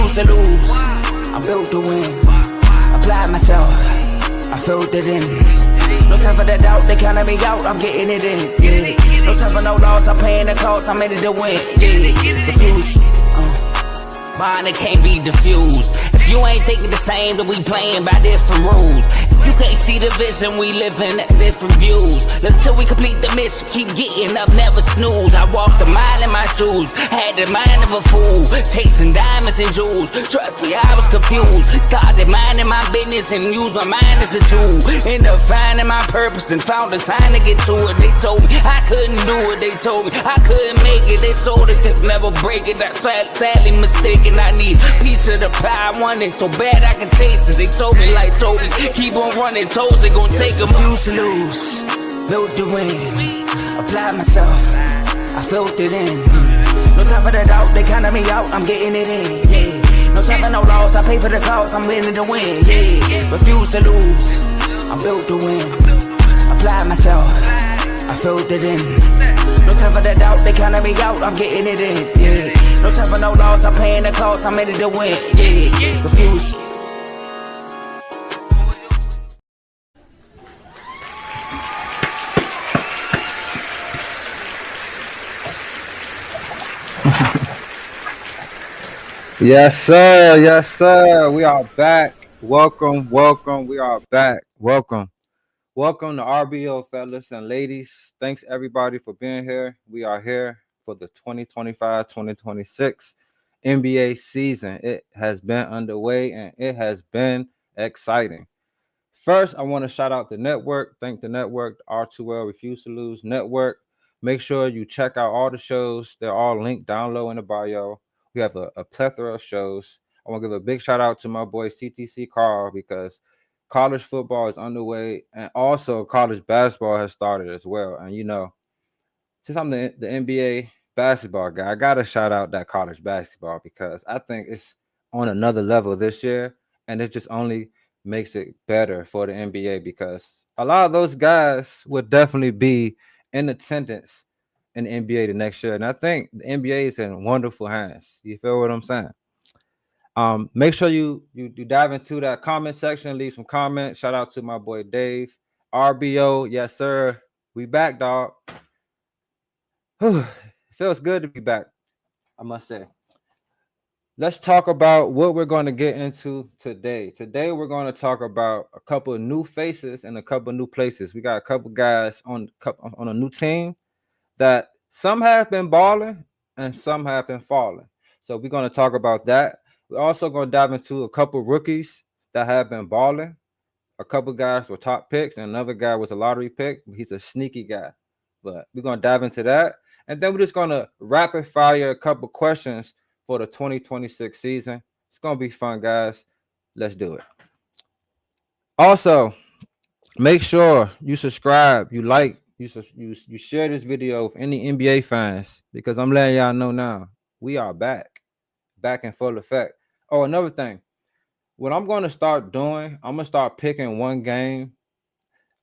refuse to lose. I'm built to win. Applied myself, I filled it in. No time for the doubt, they counted me out, I'm getting it in. Yeah. No time for no loss, I'm paying the cost, I'm in it to win. Yeah. Refuse. Mine, it can't be diffused. If you ain't thinking the same, then we playing by different rules. You can't see the vision, we living at different views. Until we complete the mission, keep getting up, never snooze. I walked a mile in my shoes, had the mind of a fool, chasing diamonds and jewels. Trust me, I was confused. Started minding my business and used my mind as a tool. Ended up finding my purpose and found the time to get to it. They told me I couldn't do it, they told me I couldn't make it. They sold it, could never break it. That's sadly mistaken. I need a piece of the pie, I want it so bad I can taste it. They told me, like told me, keep on running toes, they gon' take them. Refuse to lose, built to win. Applied myself, I filled it in. No time for the doubt, they counted me out, I'm getting it in. Yeah. No time for no loss, I pay for the cost, I'm winning to win. Yeah. Refuse to lose, I'm built to win. Applied myself, I filled it in. No time for the doubt, they counted me out, I'm getting it in. Yeah. No time for no loss, I'm paying the cost, I'm in it to win. Yeah. Refuse. Yes, sir. Yes, sir. We are back. Welcome. We are back. Welcome to RBO, fellas and ladies. Thanks, everybody, for being here. We are here for the 2025-2026 NBA season. It has been underway, and it has been exciting. First, I want to shout out the network. Thank the network, the R2L Refuse to Lose network. Make sure you check out all the shows. They're all linked down low in the bio. We have a plethora of shows. I want to give a big shout out to my boy CTC Carl because college football is underway and also college basketball has started as well. And, you know, since I'm the NBA basketball guy, I got to shout out that college basketball because I think it's on another level this year. And it just only makes it better for the NBA because a lot of those guys would definitely be in attendance in the NBA the next year. And I think the NBA is in wonderful hands. You feel what I'm saying? Make sure you dive into that comment section, leave some comments. Shout out to my boy Dave. RBO, yes, sir. We back, dog. It feels good to be back, I must say. Let's talk about what we're going to get into today. Today, we're going to talk about a couple of new faces and a couple of new places. We got a couple guys on a new team that some have been balling and some have been falling. So we're going to talk about that. We're also going to dive into a couple rookies that have been balling. A couple guys were top picks, and another guy was a lottery pick. He's a sneaky guy. But we're going to dive into that. And then we're just going to rapid fire a couple questions for the 2026 season. It's going to be fun, guys. Let's do it. Also, make sure you subscribe, you like, you share this video with any NBA fans because I'm letting y'all know now we are back in full effect. Oh, another thing, what I'm going to start doing, I'm going to start picking one game.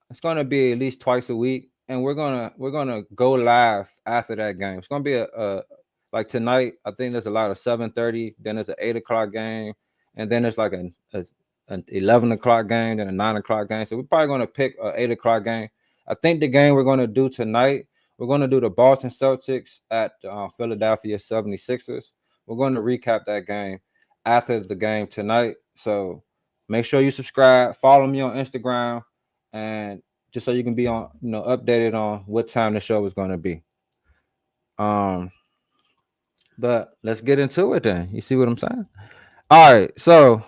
It's going to be at least twice a week, and we're gonna go live after that game. It's going to be a like tonight. I think there's a lot of 7:30. Then there's an 8:00 game, and then there's like an 11 o'clock game, then a 9 o'clock game. So we're probably going to pick an 8 o'clock game. I think the game we're going to do tonight, we're going to do the Boston Celtics at Philadelphia 76ers. We're going to recap that game after the game tonight. So make sure you subscribe, follow me on Instagram, and just so you can be on, updated on what time the show is going to be. But let's get into it then. You see what I'm saying? All right. So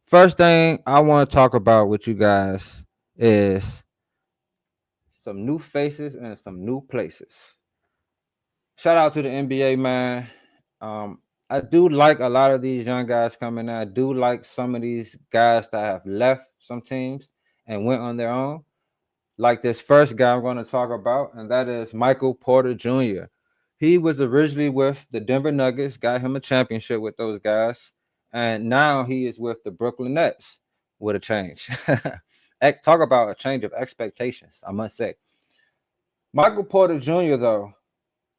first thing I want to talk about with you guys is some new faces and some new places. Shout out to the NBA, man. I do like a lot of these young guys coming in. I do like some of these guys that have left some teams and went on their own. Like this first guy I'm going to talk about, and that is Michael Porter Jr. He was originally with the Denver Nuggets, got him a championship with those guys, and now he is with the Brooklyn Nets with a change. Talk about a change of expectations, I must say. Michael Porter Jr., though,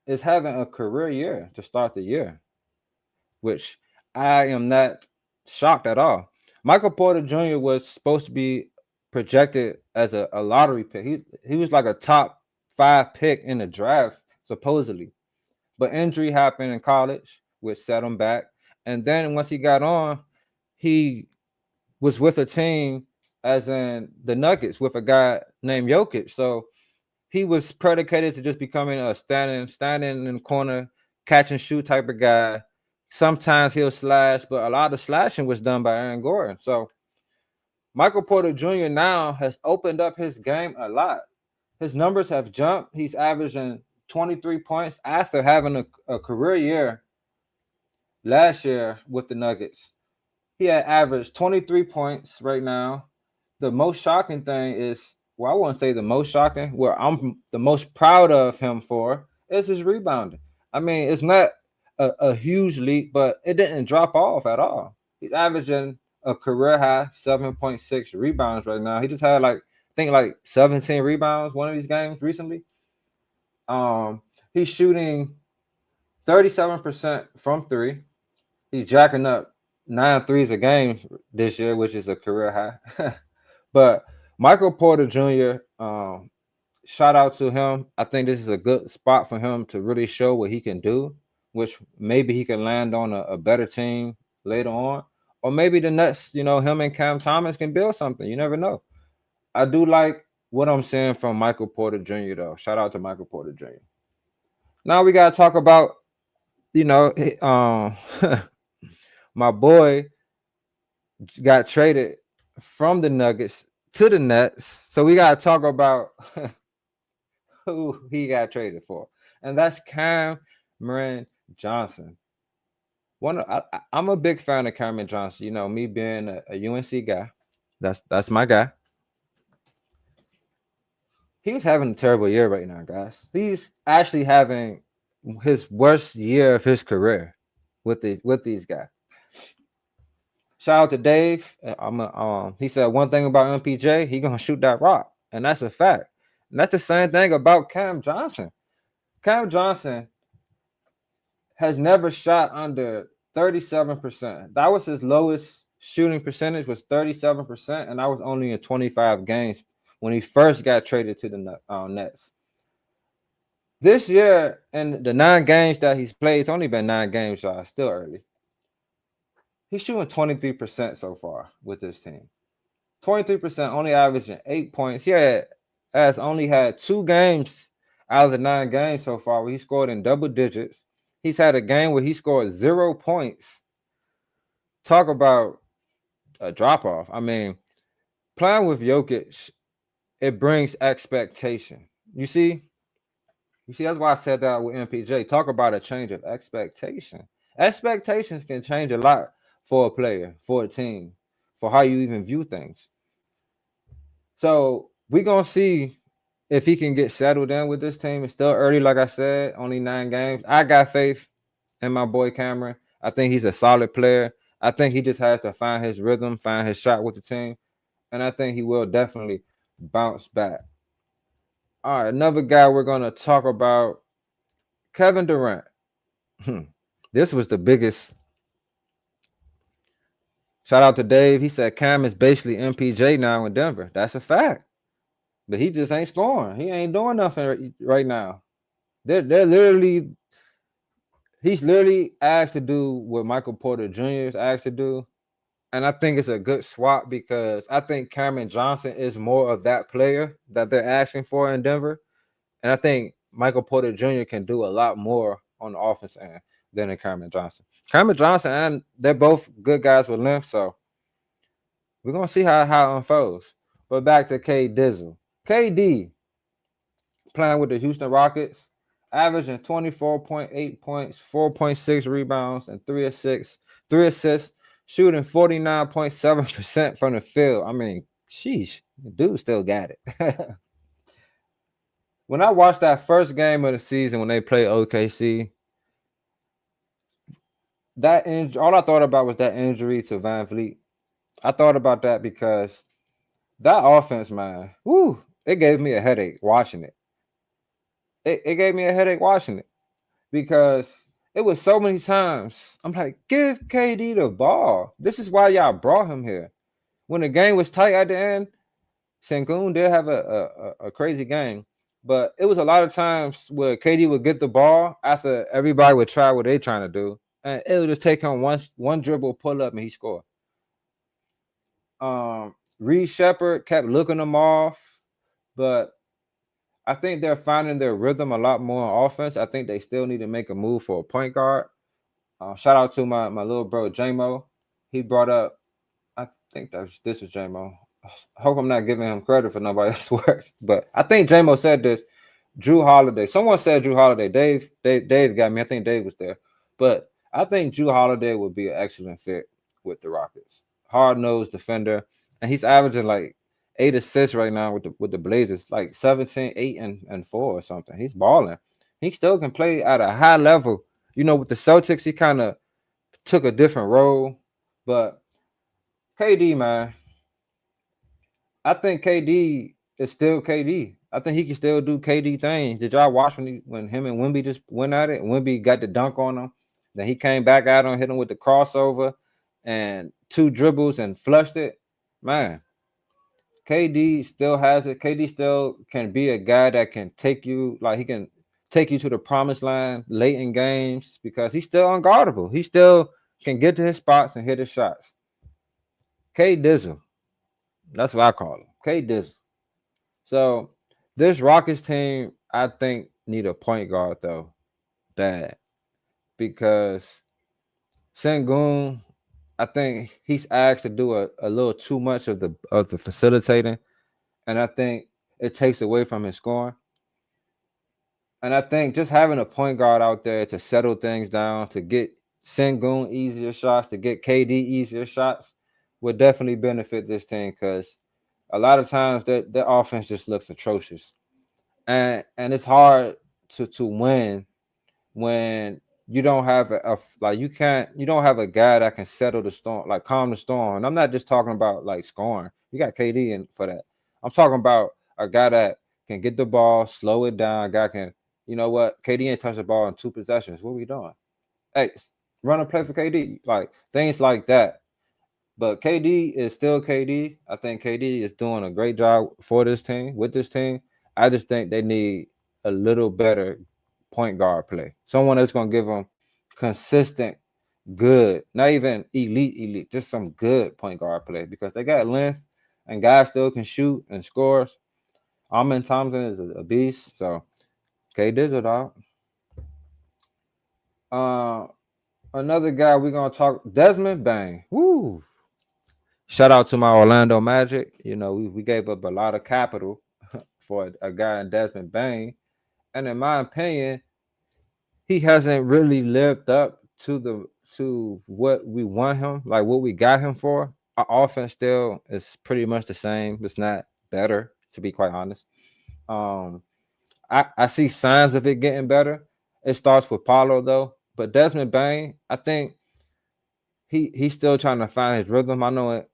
is having a career year to start the year, which I am not shocked at all. Michael Porter Jr. was supposed to be projected as a lottery pick. He was like a top 5 pick in the draft, supposedly. But injury happened in college, which set him back. And then once he got on, he was with a team, as in the Nuggets, with a guy named Jokic. So he was predicated to just becoming a standing in the corner, catch and shoot type of guy. Sometimes he'll slash, but a lot of slashing was done by Aaron Gordon. So Michael Porter Jr. now has opened up his game a lot. His numbers have jumped. He's averaging 23 points after having a career year last year with the Nuggets. He had averaged 23 points right now. The most shocking thing is, well, I wouldn't say the most shocking, where I'm the most proud of him for is his rebounding. I mean, it's not a huge leap, but it didn't drop off at all. He's averaging a career high 7.6 rebounds right now. He just had I think 17 rebounds one of these games recently. He's shooting 37% from three. He's jacking up 9 threes a game this year, which is a career high. But Michael Porter Jr., shout out to him. I think this is a good spot for him to really show what he can do, which maybe he can land on a better team later on. Or maybe the Nets, him and Cam Thomas can build something. You never know. I do like what I'm seeing from Michael Porter Jr., though. Shout out to Michael Porter Jr. Now we got to talk about, my boy got traded from the Nuggets to the Nets. So we got to talk about who he got traded for. And that's Cameron Johnson. I'm a big fan of Cameron Johnson. Me being a UNC guy. That's my guy. He's having a terrible year right now, guys. He's actually having his worst year of his career with these guys. Shout out to Dave. He said one thing about MPJ, he gonna shoot that rock, and that's a fact. And that's the same thing about Cam Johnson. Cam Johnson has never shot under 37%. That was his lowest shooting percentage, was 37%, and that was only in 25 games when he first got traded to the Nets. This year, in the 9 games that he's played, it's only been 9 games, y'all. Still early. He's shooting 23% so far with this team. 23%, only averaging 8 points. He has only had 2 games out of the 9 games so far where he scored in double digits. He's had a game where he scored 0 points. Talk about a drop-off. I mean, playing with Jokic, it brings expectation. You see, that's why I said that with MPJ. Talk about a change of expectation. Expectations can change a lot for a player, for a team, for how you even view things. So we're going to see if he can get settled in with this team. It's still early, like I said, only 9 games. I got faith in my boy Cameron. I think he's a solid player. I think he just has to find his rhythm, find his shot with the team. And I think he will definitely bounce back. All right, another guy we're going to talk about, Kevin Durant. This was the biggest. Shout out to Dave. He said Cam is basically MPJ now in Denver. That's a fact. But he just ain't scoring. He ain't doing nothing right now. They're literally, he's literally asked to do what Michael Porter Jr. is asked to do. And I think it's a good swap because I think Cameron Johnson is more of that player that they're asking for in Denver. And I think Michael Porter Jr. can do a lot more on the offense end than in Cameron Johnson. Cameron Johnson, and they're both good guys with length, so we're going to see how it unfolds. But back to K Dizzle. KD playing with the Houston Rockets, averaging 24.8 points, 4.6 rebounds, and 3 assists, shooting 49.7% from the field. I mean, sheesh, the dude still got it. When I watched that first game of the season when they played OKC, all I thought about was that injury to Van Vliet. I thought about that because that offense, man, it gave me a headache watching it. It gave me a headache watching it because It was so many times. I'm like, give KD the ball. This is why y'all brought him here. When the game was tight at the end, Sengun did have a crazy game, but it was a lot of times where KD would get the ball after everybody would try what they trying to do, and it would just take him one dribble, pull up, and he scored. Reed Shepard kept looking them off, but I think they're finding their rhythm a lot more on offense. I think they still need to make a move for a point guard. Shout out to my little bro JMO. He brought up, I think this was JMO. I hope I'm not giving him credit for nobody else's work, but I think JMO said this. Drew Holiday. Someone said Drew Holiday. Dave got me. I think Dave was there, but I think Drew Holiday would be an excellent fit with the Rockets. Hard nosed defender, and he's averaging like 8 assists right now with the Blazers, like 17, 8, and 4 or something. He's balling. He still can play at a high level. You know, with the Celtics, he kind of took a different role, but KD, man, I think KD is still KD. I think he can still do KD things. Did y'all watch when him and Wemby just went at it? Wemby got the dunk on him. Then he came back at him, hit him with the crossover and 2 dribbles and flushed it. Man, KD still has it. KD still can be a guy that can take you, like he can take you to the promised line late in games because he's still unguardable. He still can get to his spots and hit his shots. K Dizzle. That's what I call him. K Dizzle. So this Rockets team, I think, need a point guard though. Bad. Because Sengun, I think he's asked to do a little too much of the facilitating. And I think it takes away from his scoring. And I think just having a point guard out there to settle things down, to get Sengun easier shots, to get KD easier shots, would definitely benefit this team because a lot of times their offense just looks atrocious. And it's hard to win when you don't have you don't have a guy that can settle the storm, like calm the storm. And I'm not just talking about like scoring. You got KD in for that. I'm talking about a guy that can get the ball, slow it down. A guy can, you know what? KD ain't touched the ball in 2 possessions. What are we doing? Hey, run a play for KD. Like things like that. But KD is still KD. I think KD is doing a great job for this team, with this team. I just think they need a little better point guard play. Someone that's going to give them consistent, good, not even elite, just some good point guard play because they got length and guys still can shoot and scores. Amin Thompson is a beast. So, K Dizzle, dog. Another guy we're going to talk, Desmond Bane. Woo! Shout out to my Orlando Magic. You know, we gave up a lot of capital for a guy in Desmond Bane. And in my opinion, he hasn't really lived up to what we want him, like what we got him for. Our offense still is pretty much the same. It's not better, to be quite honest. I see signs of it getting better. It starts with Paulo, though. But Desmond Bane, I think he's still trying to find his rhythm. I know it.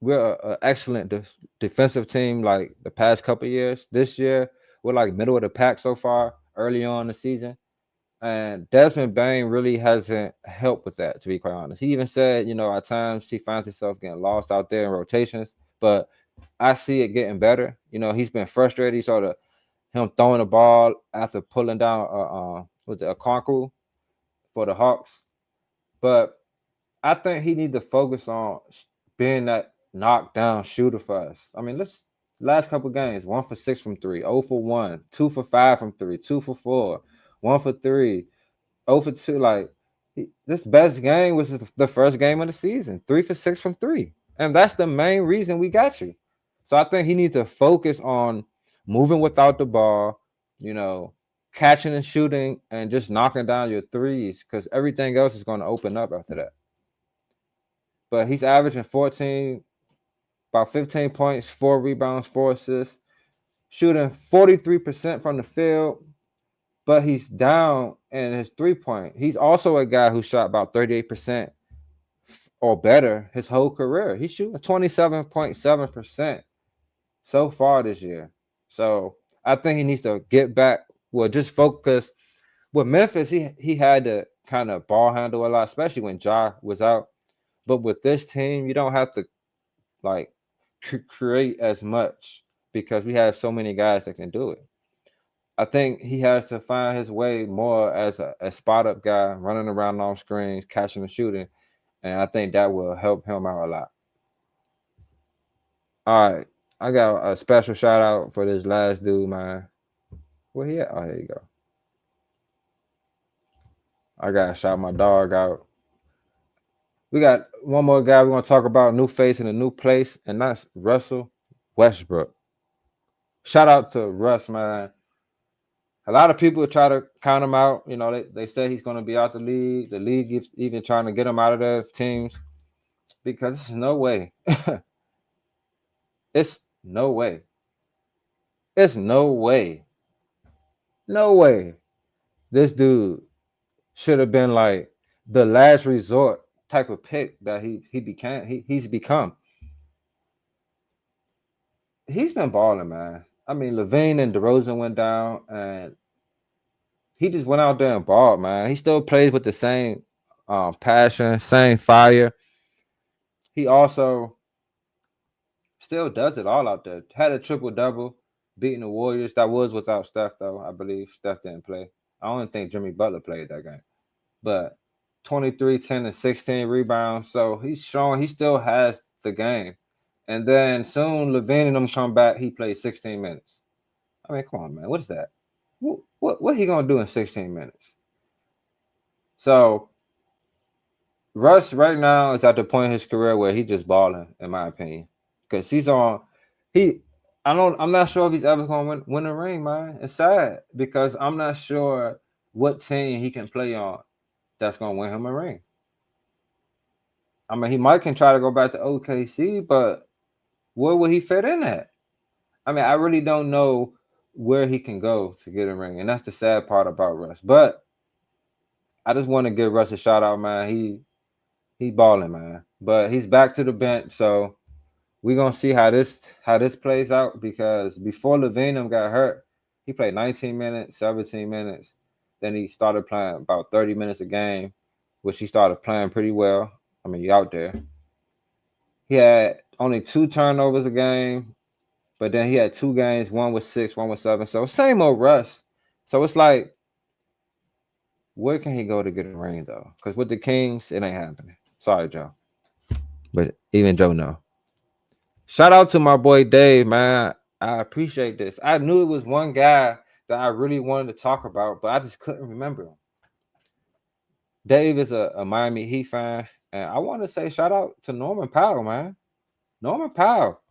We're an excellent defensive team like the past couple of years. This year, we're like middle of the pack so far, early on in the season. And Desmond Bane really hasn't helped with that, to be quite honest. He even said, you know, at times he finds himself getting lost out there in rotations, but I see it getting better. You know, he's been frustrated. He saw him throwing the ball after pulling down a Conqueror for the Hawks. But I think he needs to focus on being that knockdown shooter for us. I mean, last couple games, 1 for 6 from 3, 0 for 1, 2 for 5 from 3, 2 for 4, 1 for 3, 0 for 2. Like this best game was the first game of the season, 3 for 6 from 3. And that's the main reason we got you. So I think he needs to focus on moving without the ball, you know, catching and shooting and just knocking down your threes because everything else is going to open up after that. But he's averaging 14, about 15 points, 4 rebounds, 4 assists, shooting 43% from the field, but he's down in his 3-point. He's also a guy who shot about 38% or better his whole career. He's shooting 27.7% so far this year. So I think he needs to get back. Well, just focus. With Memphis, he had to kind of ball handle a lot, especially when Ja was out. But with this team, you don't have to like create as much because we have so many guys that can do it. I think he has to find his way more as a spot up guy, running around long screens, catching and shooting, and I think that will help him out a lot. All right, I got a special shout out for this last dude, man. Where he at? Oh, here you go. I gotta shout my dog out. We got one more guy we're gonna talk about, new face in a new place, and that's Russell Westbrook. Shout out to Russ, man. A lot of people try to count him out. You know, they say he's gonna be out the league. The league is even trying to get him out of their teams because there's no way. It's no way. It's no way. No way. This dude should have been like the last resort type of pick that he's become. He's been balling, man. I mean, Levine and DeRozan went down, and he just went out there and balled, man. He still plays with the same passion, same fire. He also still does it all out there. Had a triple double, beating the Warriors. That was without Steph, though. I believe Steph didn't play. I don't think Jimmy Butler played that game, but 23, 10, and 16 rebounds. So he's showing he still has the game. And then soon Levine and them come back. He plays 16 minutes. I mean, come on, man. What is that? What he gonna do in 16 minutes? So Russ right now is at the point in his career where he's just balling, in my opinion, because he's on. He, I'm not sure if he's ever gonna win a ring, man. It's sad because I'm not sure what team he can play on that's gonna win him a ring. I mean, he might can try to go back to OKC, but where will he fit in at? I mean, I really don't know where he can go to get a ring, and that's the sad part about Russ. But I just want to give Russ a shout out, man. He balling, man. But he's back to the bench, so we're gonna see how this plays out because before Levine got hurt, he played 19 minutes, 17 minutes. Then he started playing about 30 minutes a game, which he started playing pretty well. I mean, you out there. He had only 2 turnovers a game, but then he had 2 games. One was 6, one was 7. So same old Russ. So it's like, where can he go to get a ring though? Because with the Kings, it ain't happening. Sorry, Joe, but even Joe know. Shout out to my boy Dave, man. I appreciate this. I knew it was one guy that I really wanted to talk about, but I just couldn't remember him. Dave is a Miami Heat fan, and I want to say shout out to Norman Powell, man. Norman Powell.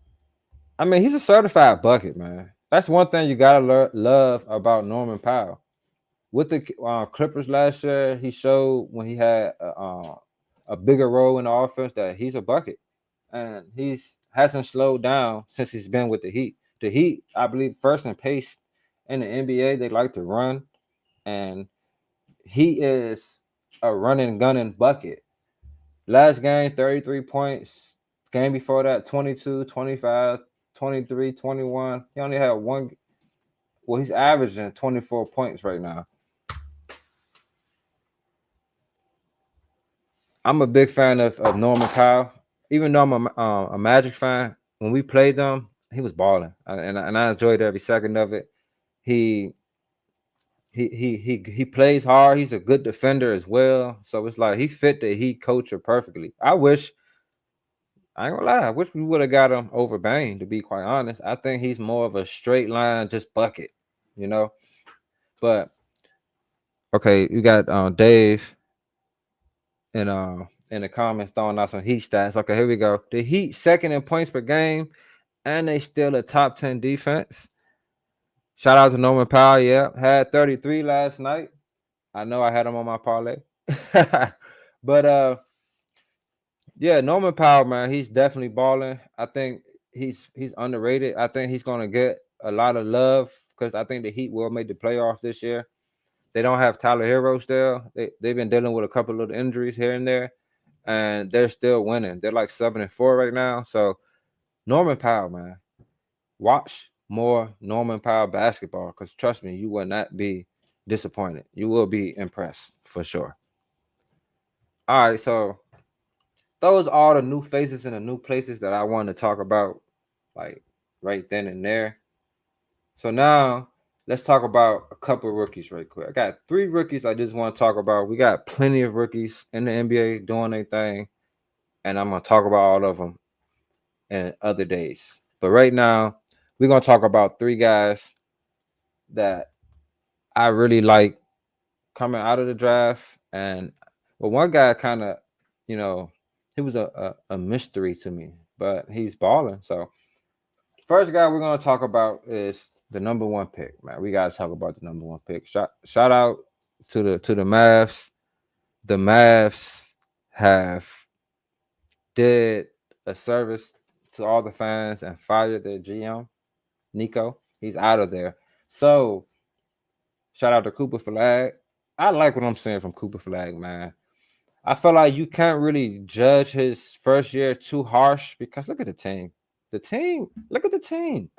I mean, he's a certified bucket, man. That's one thing you gotta love about Norman Powell. With the Clippers last year, he showed when he had a bigger role in the offense that he's a bucket, and he's hasn't slowed down since he's been with the Heat. The Heat, I believe, first in pace in the NBA. They like to run, and he is a running, gunning bucket. Last game, 33 points. Game before that, 22, 25, 23, 21. He only had one. Well, he's averaging 24 points right now. I'm a big fan of Norman Powell. Even though I'm a Magic fan, when we played them, he was balling, and I enjoyed every second of it. He plays hard. He's a good defender as well. So it's like he fit the Heat culture perfectly. I ain't gonna lie, I wish we would have got him over Bane, to be quite honest. I think he's more of a straight line, just bucket, you know. But okay, you got Dave in the comments throwing out some Heat stats. Okay, here we go. The Heat second in points per game, and they still a top 10 defense. Shout out to Norman Powell. Yeah, had 33 last night. I know I had him on my parlay. But yeah, Norman Powell, man, he's definitely balling. I think he's underrated. I think he's gonna get a lot of love because I think the Heat will make the playoffs this year. They don't have Tyler Hero still. They've been dealing with a couple of injuries here and there, and they're still winning. They're like 7-4 right now. So Norman Powell, man, watch more Norman Powell basketball because trust me, you will not be disappointed. You will be impressed for sure. All right, so those are all the new faces and the new places that I want to talk about, like right then and there. So now let's talk about a couple of rookies right quick. I got 3 rookies I just want to talk about. We got plenty of rookies in the NBA doing their thing, and I'm gonna talk about all of them in other days. But right now, we're gonna talk about 3 guys that I really like coming out of the draft. And well, one guy kind of, you know, he was a mystery to me, but he's balling. So first guy we're gonna talk about is the number 1 pick, man. We gotta talk about the number 1 pick. Shout out to the Mavs. The Mavs have did a service to all the fans and fired their GM, Nico. He's out of there. So shout out to Cooper Flag. I like what I'm saying from Cooper Flag, man. I feel like you can't really judge his first year too harsh because look at the team. Look at the team.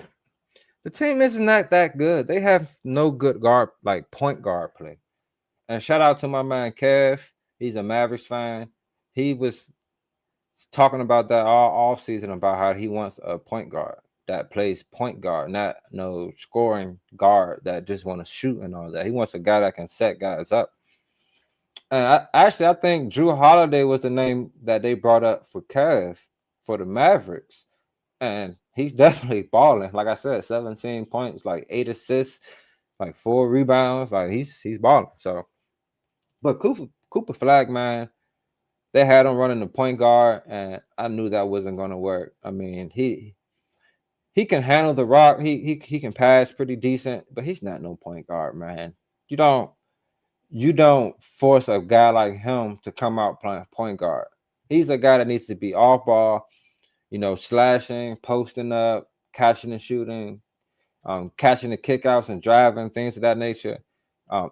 The team is not that good. They have no good guard, like point guard play. And shout out to my man Kev. He's a Mavericks fan. He was talking about that all offseason about how he wants a point guard that plays point guard, not no scoring guard that just want to shoot and all that. He wants a guy that can set guys up. And I think Drew Holiday was the name that they brought up for Kev for the Mavericks. And he's definitely balling. Like I said, 17 points, like 8 assists, like 4 rebounds. Like he's balling. So, but Cooper Flag, man, they had him running the point guard, and I knew that wasn't gonna work. I mean, he can handle the rock. He can pass pretty decent, but he's not no point guard, man. You don't force a guy like him to come out playing point guard. He's a guy that needs to be off ball, slashing, posting up, catching and shooting, catching the kickouts and driving, things of that nature,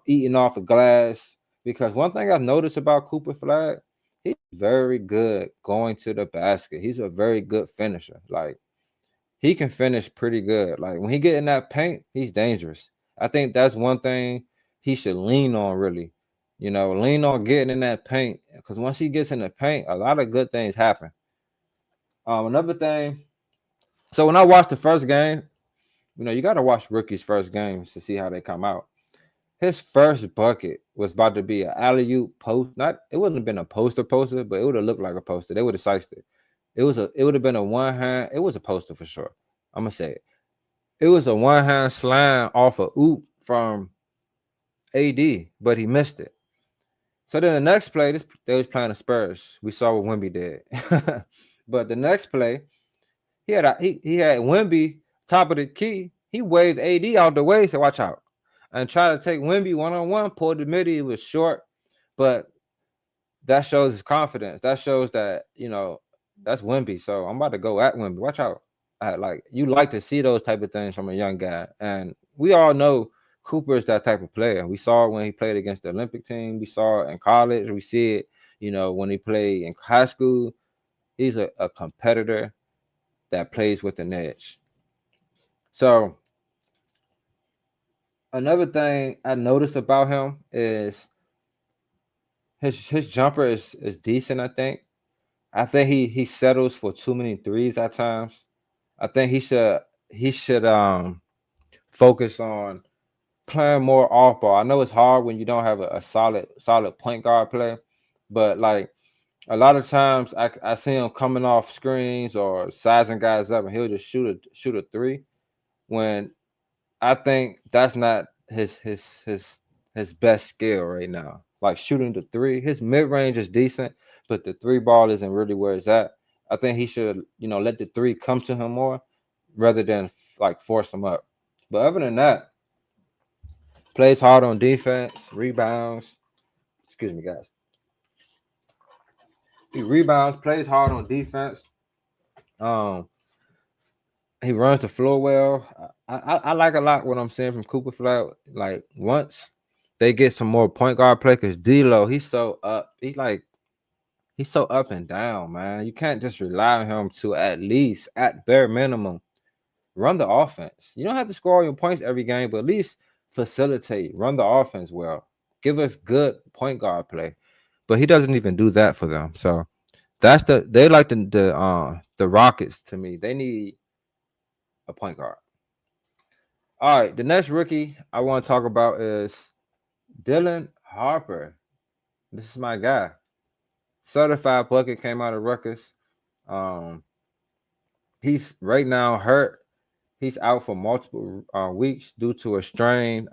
eating off the glass. Because one thing I've noticed about Cooper Flag, he's very good going to the basket. He's a very good finisher. Like, he can finish pretty good. Like, when he get in that paint, he's dangerous. I think that's one thing he should lean on, really. Lean on getting in that paint. Because once he gets in the paint, a lot of good things happen. Another thing, so when I watched the first game, you got to watch rookies' first games to see how they come out. His first bucket was about to be an alley-oop post. It wouldn't have been a poster, but it would have looked like a poster. They would have sized it. It would have been a one hand. It was a poster for sure. I'm gonna say it. It was a one hand slam off a oop from AD, but he missed it. So then the next play, they was playing the Spurs. We saw what Wemby did. But the next play, he had Wemby top of the key. He waved AD out the way, said, "Watch out," and tried to take Wemby one-on-one. Pulled the midi. It was short, but that shows his confidence. That shows that that's Wemby. So I'm about to go at Wemby. Watch out. You like to see those type of things from a young guy, and we all know Cooper is that type of player. We saw it when he played against the Olympic team. We saw it in college. We see it, when he played in high school. He's a competitor that plays with an edge. So another thing I noticed about him is his jumper is decent. I think he settles for too many threes at times. I think he should focus on playing more off ball. I know it's hard when you don't have a solid point guard play, but like a lot of times I see him coming off screens or sizing guys up, and he'll just shoot a three. When I think that's not his best skill right now. Like shooting the three, his mid range is decent, but the three ball isn't really where it's at. I think he should let the three come to him more rather than like force him up. But other than that, plays hard on defense, rebounds. Excuse me, guys. He rebounds, plays hard on defense. He runs the floor well. I like a lot what I'm saying from Cooper Flag. Like once they get some more point guard play, because D'Lo, he's so up. He's so up and down, man. You can't just rely on him to at least, at bare minimum, run the offense. You don't have to score all your points every game, but at least facilitate, run the offense well. Give us good point guard play. but he doesn't even do that for them. So they like the Rockets to me. They need a point guard. All right, the next rookie I want to talk about is Dylan Harper. This is my guy. Certified bucket came out of Rutgers. Um, he's right now hurt. He's out for multiple weeks due to a strain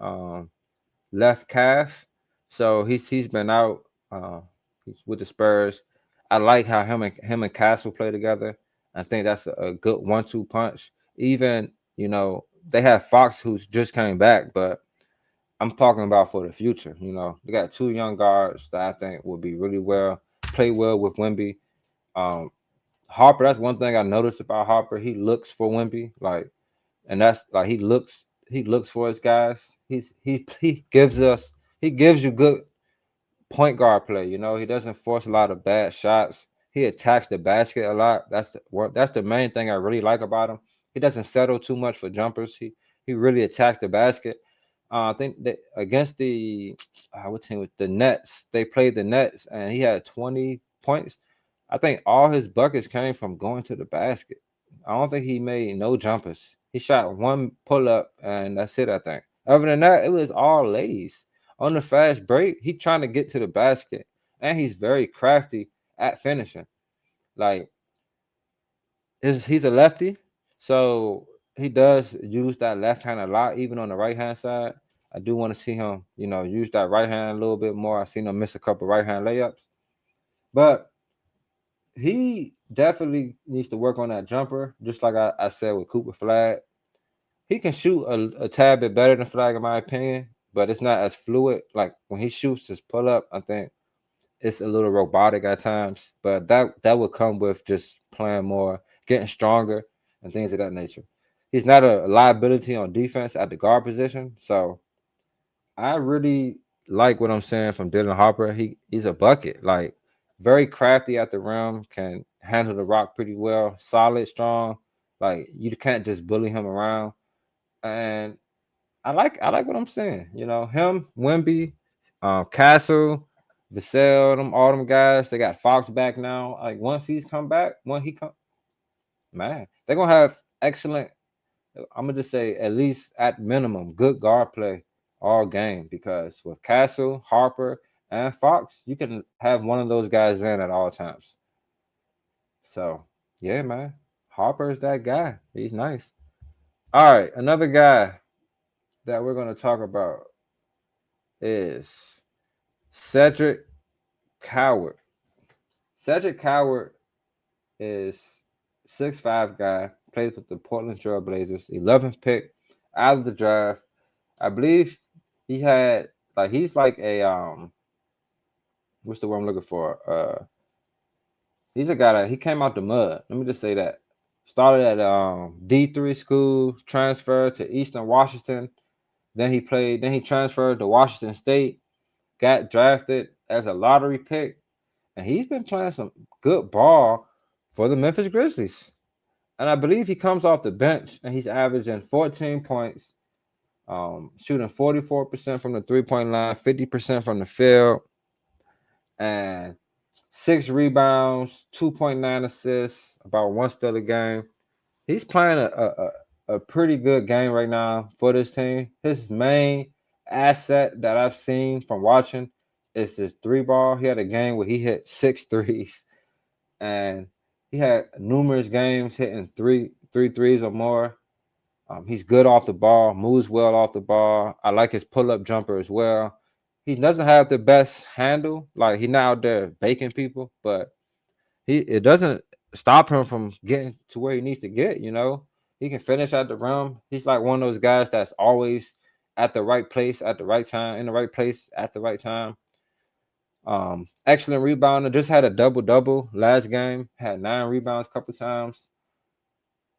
left calf. So he's been out with the Spurs. I like how him and Castle play together. I think that's a good 1-2 punch. Even they have Fox who's just came back, but I'm talking about for the future. They got two young guards that I think will be really play well with Wemby. Um, Harper, that's one thing I noticed about Harper. He looks for Wemby, and that's like he looks for his guys. He gives you good point guard play. He doesn't force a lot of bad shots. He attacks the basket a lot. That's the main thing I really like about him. He doesn't settle too much for jumpers. He really attacks the basket. I think that against what team with the Nets, they played the Nets and he had 20 points. I think all his buckets came from going to the basket. I don't think he made no jumpers. He shot one pull up and that's it, I think. Other than that, it was all lays. On the fast break, he trying to get to the basket. And he's very crafty at finishing. Like he's a lefty, so he does use that left hand a lot, even on the right hand side. I do want to see him, use that right hand a little bit more. I've seen him miss a couple right hand layups, but he definitely needs to work on that jumper. Just like I said with Cooper Flag, he can shoot a tad bit better than Flag in my opinion, but it's not as fluid. Like when he shoots his pull up, I think it's a little robotic at times, but that would come with just playing more, getting stronger, and things of that nature. He's not a liability on defense at the guard position, so I really like what I'm saying from Dylan Harper. He's a bucket, like very crafty at the rim, can handle the rock pretty well, solid, strong. Like you can't just bully him around, and I like what I'm saying. Him, Wemby, Castle, Vassell, all them guys. They got Fox back now. Like once he's come back, when he come, man, they're gonna have excellent. I'm gonna just say at least at minimum good guard play all game because with Castle, Harper, and Fox, you can have one of those guys in at all times. So yeah, man, Harper is that guy. He's nice. All right, another guy that we're gonna talk about is Cedric Coward. Cedric Coward is 6'5" guy, plays with the Portland Trail Blazers, 11th pick out of the draft. I believe he had he's like a what's the word I'm looking for? He's a guy that he came out the mud. Let me just say that. Started at D3 school, transferred to Eastern Washington. Then he transferred to Washington State, got drafted as a lottery pick, and he's been playing some good ball for the Memphis Grizzlies. And I believe he comes off the bench and he's averaging 14 points, shooting 44% from the 3-point line, 50% from the field, and 6 rebounds, 2.9 assists, about 1 steal a game. He's playing a pretty good game right now for this team. His main asset that I've seen from watching is this 3-ball. He had a game where he hit 6 threes, and he had numerous games hitting three threes or more. He's good off the ball, moves well off the ball. I like his pull-up jumper as well. He doesn't have the best handle. Like he's not out there baking people, but it doesn't stop him from getting to where he needs to get. He can finish at the rim. He's like one of those guys that's always at the right place at the right time, in the right place at the right time. Excellent rebounder. Just had a double last game. Had 9 rebounds a couple times.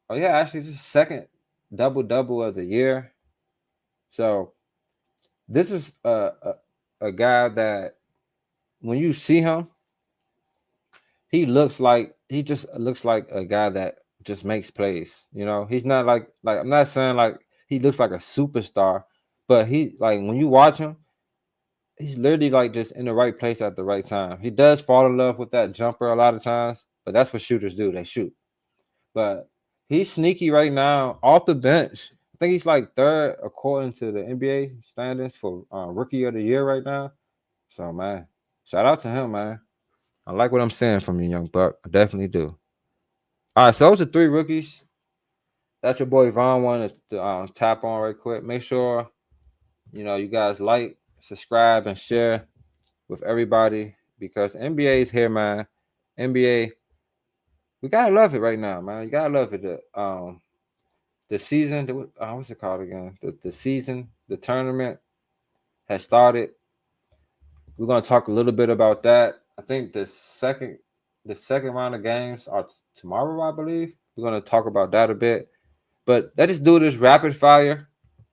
Oh yeah, actually, just second double of the year. So this is a guy that when you see him, he just looks like a guy that just makes plays. He's not like I'm not saying like he looks like a superstar, but he like when you watch him, he's literally like just in the right place at the right time. He does fall in love with that jumper a lot of times, but that's what shooters do. They shoot. But he's sneaky right now off the bench. I think he's like third according to the NBA standings for rookie of the year right now. So man, shout out to him, man. I like what I'm saying from you, young buck. I definitely do. All right, so those are three rookies. That's your boy Vaughn wanted to tap on right quick. Make sure you guys like, subscribe, and share with everybody because NBA is here, man. NBA, we gotta love it right now, man. You gotta love it. The season, what's it called again? The season, the tournament has started. We're gonna talk a little bit about that. I think the second round of games are tomorrow, I believe. We're gonna talk about that a bit. But let's just do this rapid fire,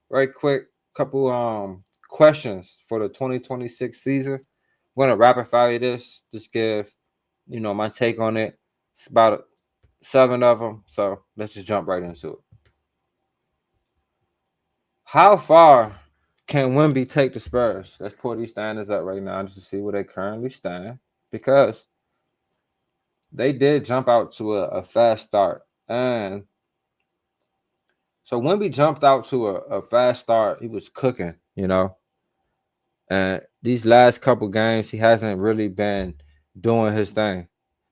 right quick. Couple questions for the 2026 season. We're gonna rapid fire this. Just give my take on it. It's about 7 of them, so let's just jump right into it. How far can Wemby take the Spurs? Let's pull these standings up right now just to see where they currently stand because they did jump out to a fast start. And so Wemby jumped out to a fast start. He was cooking, And these last couple games, he hasn't really been doing his thing.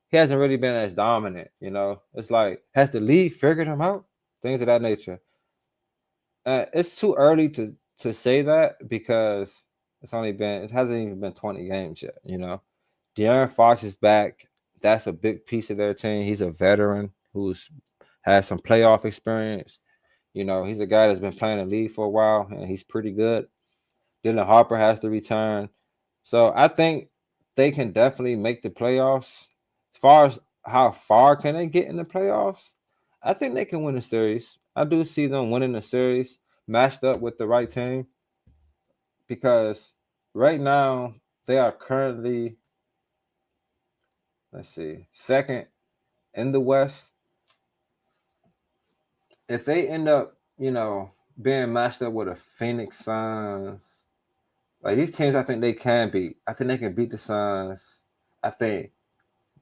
He hasn't really been as dominant, It's like, has the league figured him out? Things of that nature. It's too early to say that because it hasn't even been 20 games yet, De'Aaron Fox is back. That's a big piece of their team. He's a veteran who's has some playoff experience. He's a guy that's been playing the league for a while, and he's pretty good. Dylan Harper has to return. So I think they can definitely make the playoffs. As far as how far can they get in the playoffs, I think they can win a series. I do see them winning the series matched up with the right team because right now they are currently, let's see, second in the West. If they end up, being matched up with a Phoenix Suns, like these teams, I think they can beat. I think they can beat the Suns. I think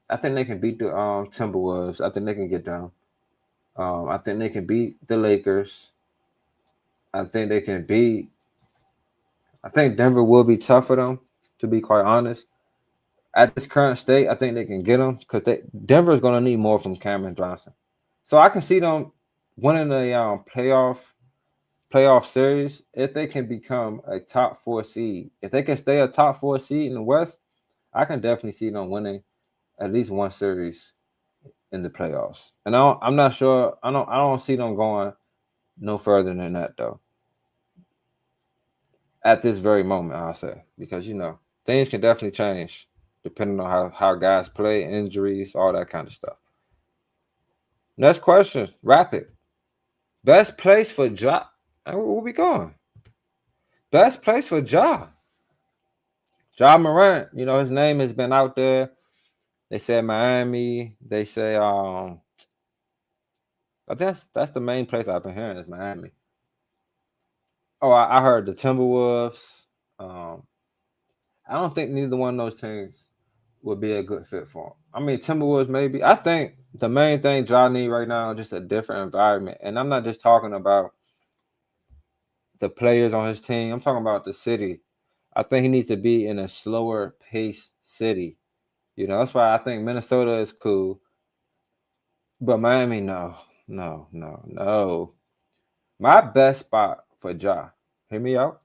they can beat the Timberwolves. I think they can get them. I think they can beat the Lakers. I think they can beat. I think Denver will be tough for them, to be quite honest. At this current state, I think they can get them because Denver is going to need more from Cameron Johnson. So I can see them winning a playoff series if they can become a top 4 seed. If they can stay a top 4 seed in the West, I can definitely see them winning at least one series in the playoffs. And I'm not sure. I don't see them going no further than that though. At this very moment, I'll say, because things can definitely change depending on how guys play, injuries, all that kind of stuff. Next question, rapid. Best place for Ja. Where we going? Best place for Ja. Ja Morant. His name has been out there. They said Miami. They say I that's the main place I've been hearing is Miami. Oh, I heard the Timberwolves. I don't think neither one of those teams would be a good fit for him. I mean, Timberwolves maybe. I think the main thing Ja need right now is just a different environment, and I'm not just talking about the players on his team. I'm talking about the city. I think he needs to be in a slower paced city. That's why I think Minnesota is cool, but Miami, no. My best spot for Ja, hear me out.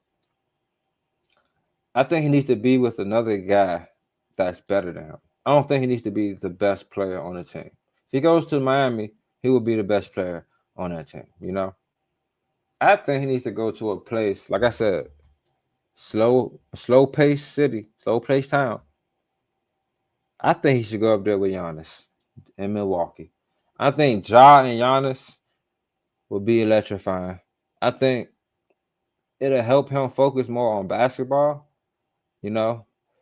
I think he needs to be with another guy that's better than him. I don't think he needs to be the best player on the team. If he goes to Miami, he will be the best player on that team. I think he needs to go to a place, like I said, slow paced city, slow paced town. I think he should go up there with Giannis in Milwaukee. I think Ja and Giannis will be electrifying. I think it'll help him focus more on basketball,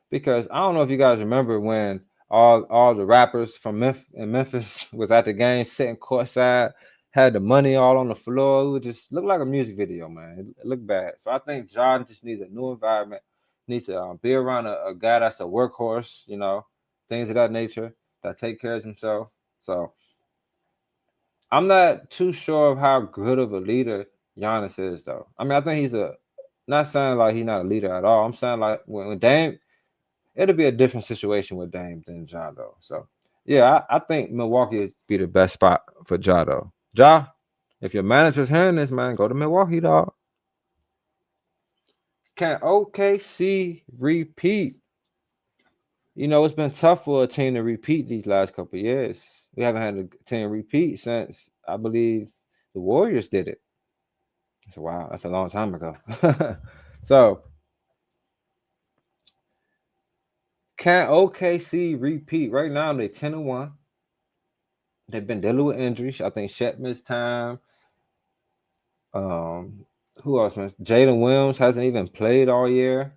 because I don't know if you guys remember when all the rappers from Memphis was at the game sitting courtside, had the money all on the floor. It would just look like a music video, man. It looked bad. So I think Ja just needs a new environment, needs to be around a guy that's a workhorse, things of that nature that take care of himself. So I'm not too sure of how good of a leader Giannis is, though. I mean, I think he's not saying like he's not a leader at all. I'm saying like when Dame, it'll be a different situation with Dame than Ja, though. So yeah, I think Milwaukee would be the best spot for Ja, though. Ja, if your manager's hearing this, man, go to Milwaukee, dog. Can OKC repeat? It's been tough for a team to repeat these last couple of years. We haven't had a team repeat since I believe the Warriors did it. So wow, that's a long time ago. So can OKC repeat? Right now they're 10-1. They've been dealing with injuries. I think Shet missed time. Who else missed? Jalen Williams hasn't even played all year.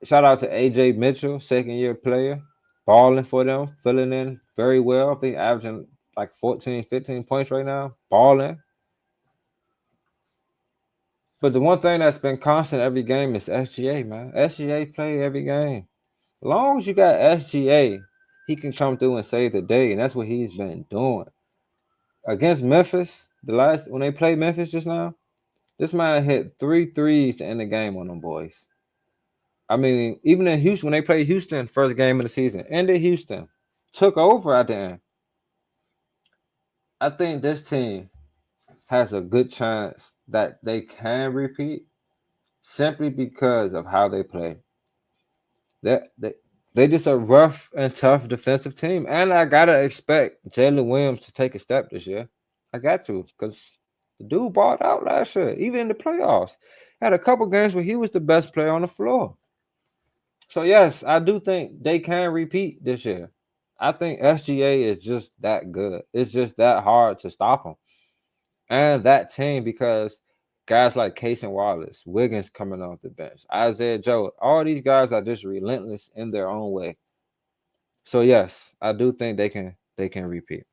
Shout out to AJ Mitchell, second-year player, balling for them, filling in very well. I think averaging like 14, 15 points right now, balling. But the one thing that's been constant every game is SGA, man. SGA play every game. As long as you got SGA, he can come through and save the day, and that's what he's been doing. Against Memphis, when they played Memphis just now, this man hit 3 threes to end the game on them boys. I mean, even in Houston, when they played Houston, first game of the season, ended Houston, took over at the end. I think this team has a good chance that they can repeat simply because of how they play. They just a rough and tough defensive team, and I gotta expect Jalen Williams to take a step this year. I got to, because the dude balled out last year, even in the playoffs. Had a couple games where he was the best player on the floor. So yes, I do think they can repeat this year. I think SGA is just that good. It's just that hard to stop them, and that team, because guys like Casey Wallace, Wiggins coming off the bench, Isaiah Joe, all these guys are just relentless in their own way. So yes, I do think they can repeat.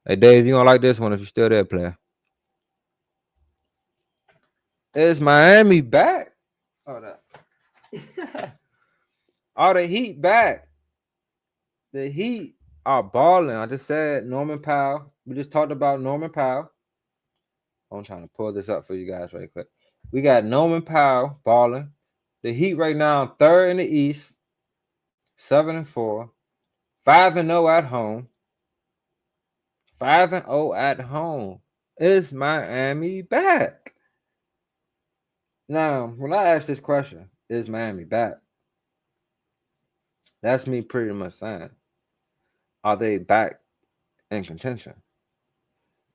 Hey Dave, you don't like this one if you're still there, player. Is Miami back? Oh, oh, the Heat back. The Heat are balling. I just said Norman Powell. We just talked about Norman Powell. I'm trying to pull this up for you guys right quick. We got Norman Powell balling. The Heat right now, third in the East, 7-4, 5-0 at home. 5-0 at home. Is Miami back? Now, when I ask this question, is Miami back? That's me pretty much saying, are they back in contention?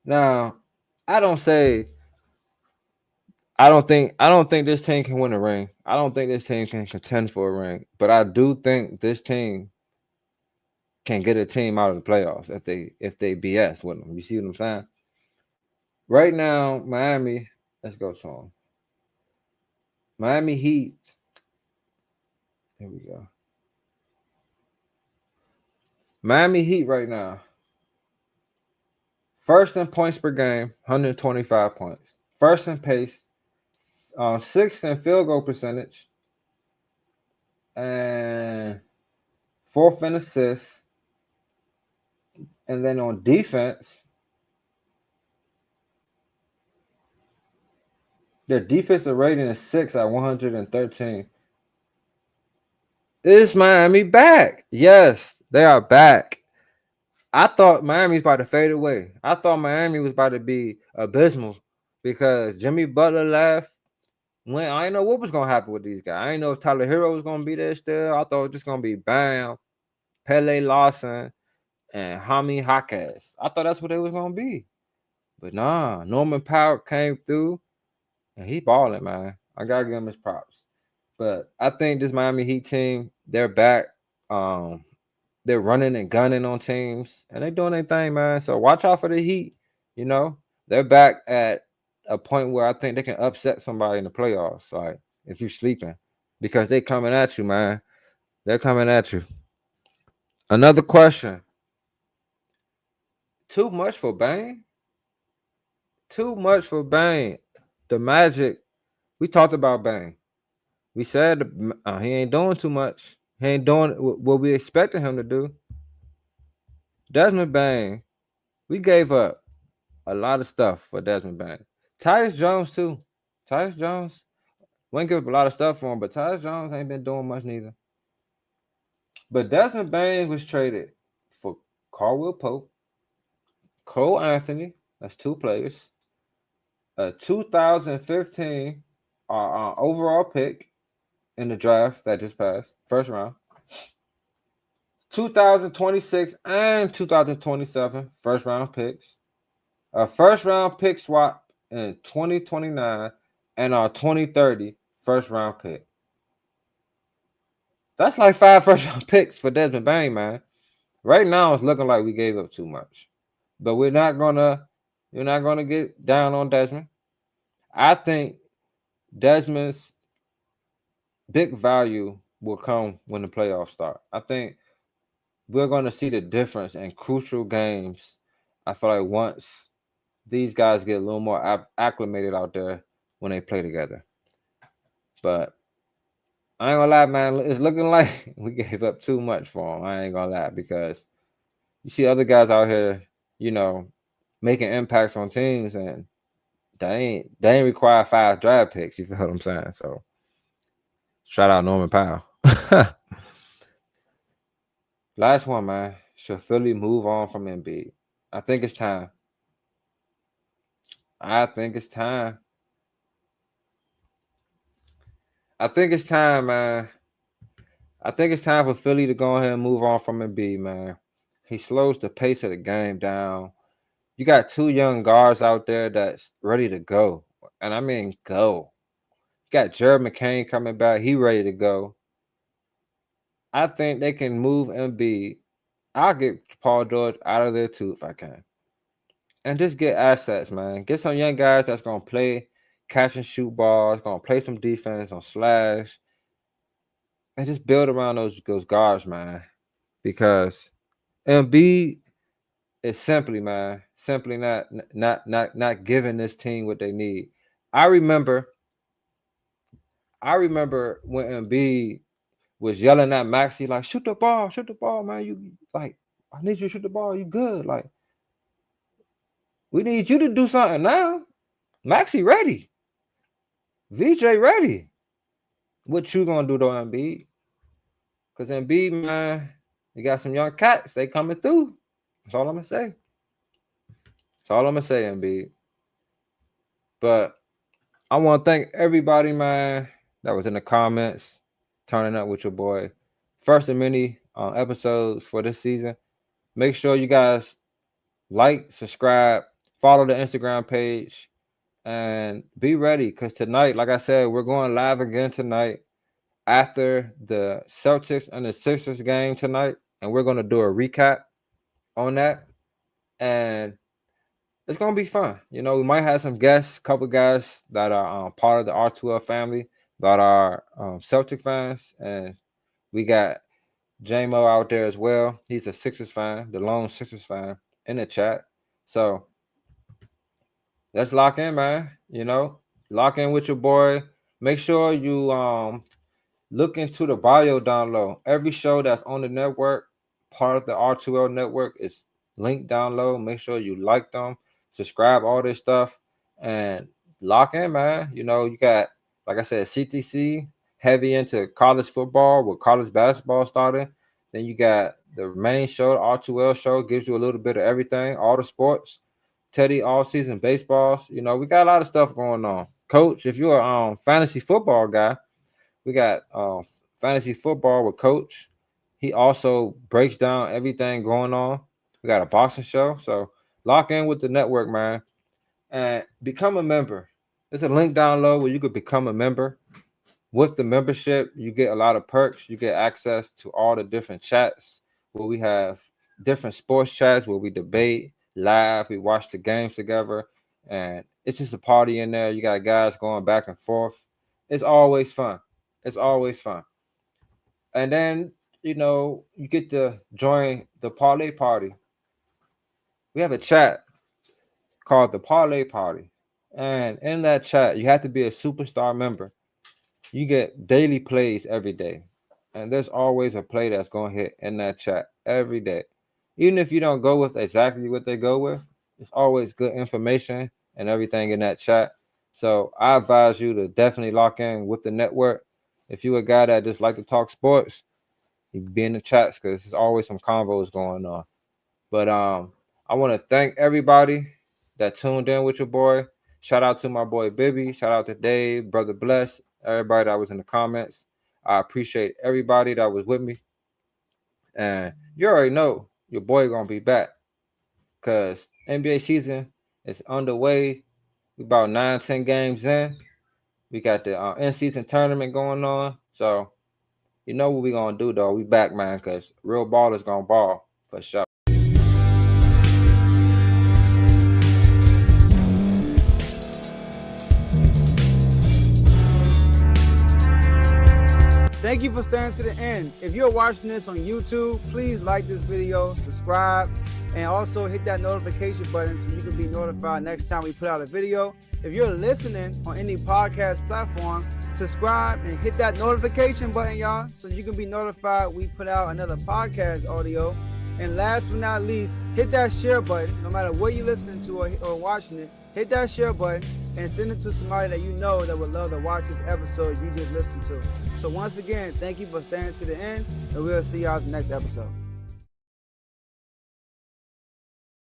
Now, I don't think this team can win a ring. I don't think this team can contend for a ring. But I do think this team can get a team out of the playoffs if they BS with them. You see what I'm saying? Right now, Miami, let's go to them. Miami Heat. Here we go. Miami Heat right now. First in points per game, 125 points. First in pace, sixth in field goal percentage, and fourth in assists. And then on defense, their defensive rating is 6 at 113. Is Miami back? Yes, they are back. I thought Miami's about to fade away. I thought Miami was about to be abysmal because Jimmy Butler left. When I didn't know what was gonna happen with these guys. I didn't know if Tyler Hero was gonna be there still. I thought it was just gonna be Bam, Pele Lawson, and Jaime Jaquez. I thought that's what they was gonna be. But nah, Norman Powell came through and he balling, man. I gotta give him his props. But I think this Miami Heat team, they're back. They're running and gunning on teams, and they're doing their thing, man. So watch out for the Heat. They're back at a point where I think they can upset somebody in the playoffs. Like if you're sleeping, because they're coming at you, man. They're coming at you. Another question. Too much for Bane? Too much for Bane. The Magic. We talked about Bane. We said he ain't doing too much. He ain't doing what we expected him to do. Desmond Bain, we gave up a lot of stuff for Desmond Bain. Tyus Jones too. Tyus Jones, we ain't give up a lot of stuff for him, but Tyus Jones ain't been doing much neither. But Desmond Bain was traded for Caldwell Pope, Cole Anthony, that's two players, a 2015 overall pick in the draft that just passed, first round, 2026 and 2027 first round picks, a first round pick swap in 2029, and our 2030 first round pick. That's like 5 first round picks for Desmond Bain, man. Right now, it's looking like we gave up too much, but we're not gonna get down on Desmond. I think Desmond's big value will come when the playoffs start. I think we're going to see the difference in crucial games. I feel like once these guys get a little more acclimated out there when they play together. But I ain't gonna lie, man. It's looking like we gave up too much for him. I ain't gonna lie, because you see other guys out here, making impacts on teams, and they ain't require 5 draft picks. You feel what I'm saying? So shout out Norman Powell. Last one, man. Should Philly move on from Embiid? I think it's time. I think it's time. I think it's time, man. I think it's time for Philly to go ahead and move on from Embiid, man. He slows the pace of the game down. You got 2 young guards out there that's ready to go. And I mean go. You got Jared McCain coming back. He ready to go. I think they can move Embiid. I'll get Paul George out of there too if I can. And just get assets, man. Get some young guys that's going to play catch and shoot balls, going to play some defense on slash. And just build around those guards, man. Because Embiid is simply not giving this team what they need. I remember when Embiid was yelling at Maxey like, shoot the ball, man. You like, I need you to shoot the ball. You good? Like, we need you to do something now. Maxey ready. VJ ready. What you gonna do though, Embiid? Because Embiid, man, you got some young cats. They coming through. That's all I'm gonna say. That's all I'm gonna say, Embiid. But I want to thank everybody, man, that was in the comments, turning up with your boy. First of many episodes for this season. Make sure you guys like, subscribe, follow the Instagram page, and be ready, because tonight, like I said, we're going live again tonight after the Celtics and the Sixers game tonight, and we're going to do a recap on that, and it's going to be fun. We might have some guests, couple guys that are part of the R2L family that are Celtic fans, and we got J-Mo out there as well. He's a Sixers fan, the lone Sixers fan in the chat. So let's lock in, man. Lock in with your boy. Make sure you look into the bio down low. Every show that's on the network, part of the R2L network, is linked down low. Make sure you like them, subscribe, all this stuff, and lock in, man. You got, like I said, CTC, heavy into college football with college basketball starting. Then you got the main show, the R2L show, gives you a little bit of everything, all the sports. Teddy all-season baseballs. We got a lot of stuff going on. Coach, if you're a fantasy football guy, we got fantasy football with Coach. He also breaks down everything going on. We got a boxing show. So lock in with the network, man, and become a member. There's a link down low where you could become a member. With the membership, you get a lot of perks. You get access to all the different chats where we have different sports chats where we debate live. We watch the games together, and it's just a party in there. You got guys going back and forth. It's always fun. It's always fun. And then, you get to join the Parlay Party. We have a chat called the Parlay Party. And in that chat, you have to be a superstar member. You get daily plays every day. And there's always a play that's going to hit in that chat every day. Even if you don't go with exactly what they go with, it's always good information and everything in that chat. So I advise you to definitely lock in with the network. If you're a guy that just like to talk sports, you be in the chats because there's always some convos going on. But I want to thank everybody that tuned in with your boy. Shout out to my boy Bibby. Shout out to Dave, Brother Bless, everybody that was in the comments. I appreciate everybody that was with me. And you already know your boy gonna be back because NBA season is underway. We about 9-10 games in. We got the in-season tournament going on. So you know what we gonna do though. We back, man, because real ballers gonna ball for sure. Thank you for staying to the end. If you're watching this on YouTube, please like this video, subscribe, and also hit that notification button so you can be notified next time we put out a video. If you're listening on any podcast platform, subscribe and hit that notification button, y'all, so you can be notified we put out another podcast audio. And last but not least, hit that share button. No matter what you're listening to or watching it, hit that share button and send it to somebody that you know that would love to watch this episode you just listened to. So once again, thank you for staying to the end, and we'll see y'all in the next episode.